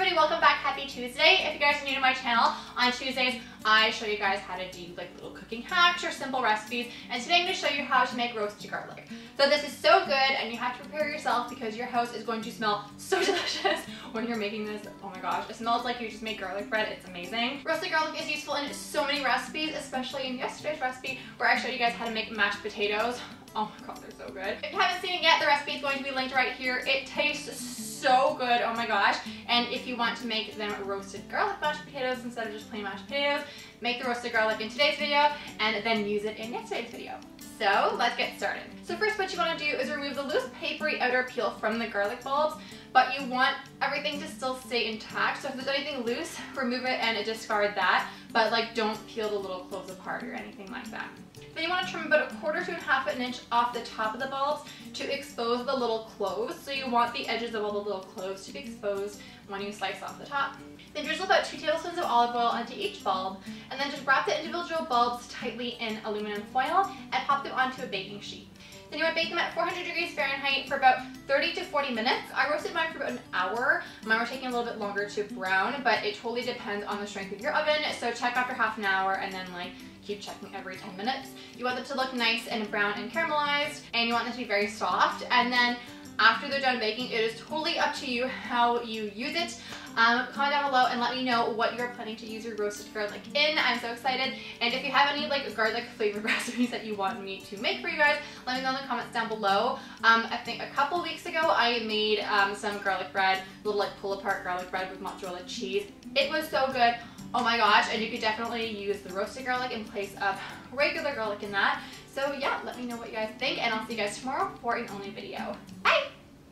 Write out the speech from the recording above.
everybody, welcome back. Happy Tuesday. If you guys are new to my channel, on Tuesdays I show you guys how to do like little cooking hacks or simple recipes, and today I'm going to show you how to make roasted garlic. So this is so good and you have to prepare yourself because your house is going to smell so delicious when you're making this. Oh my gosh, it smells like you just made garlic bread. It's amazing. Roasted garlic is useful in so many recipes, especially in yesterday's recipe where I showed you guys how to make mashed potatoes. Oh my god, they're so good. If you haven't seen it yet, the recipe is going to be linked right here. It tastes so good, oh my gosh. And if you want to make them roasted garlic mashed potatoes instead of just plain mashed potatoes, make the roasted garlic in today's video and then use it in yesterday's video. So let's get started. So first what you want to do is remove the loose papery outer peel from the garlic bulbs, but you want everything to still stay intact. So if there's anything loose, remove it and discard that, but like don't peel the little cloves apart or anything like that. Then you want to trim about 1/4 to 1/2 inch off the top of the bulbs to expose the little cloves. So you want the edges of all the little cloves to be exposed when you slice off the top. Then drizzle about 2 tablespoons of olive oil onto each bulb, and then just wrap the individual bulbs tightly in aluminum foil and pop them onto a baking sheet. Then you want to bake them at 400 degrees Fahrenheit for about 30 to 40 minutes. I roasted mine for about an hour. Mine were taking a little bit longer to brown, but it totally depends on the strength of your oven. So check after half an hour and then like keep checking every 10 minutes. You want them to look nice and brown and caramelized, and you want them to be very soft. And then after they're done baking, it is totally up to you how you use it. Comment down below and let me know what you're planning to use your roasted garlic in. I'm so excited. And if you have any like garlic flavored recipes that you want me to make for you guys, let me know in the comments down below. I think a couple weeks ago I made some garlic bread, little like pull apart garlic bread with mozzarella cheese. It was so good. Oh my gosh, and you could definitely use the roasted garlic in place of regular garlic in that. So yeah, let me know what you guys think, and I'll see you guys tomorrow for an only video. Bye!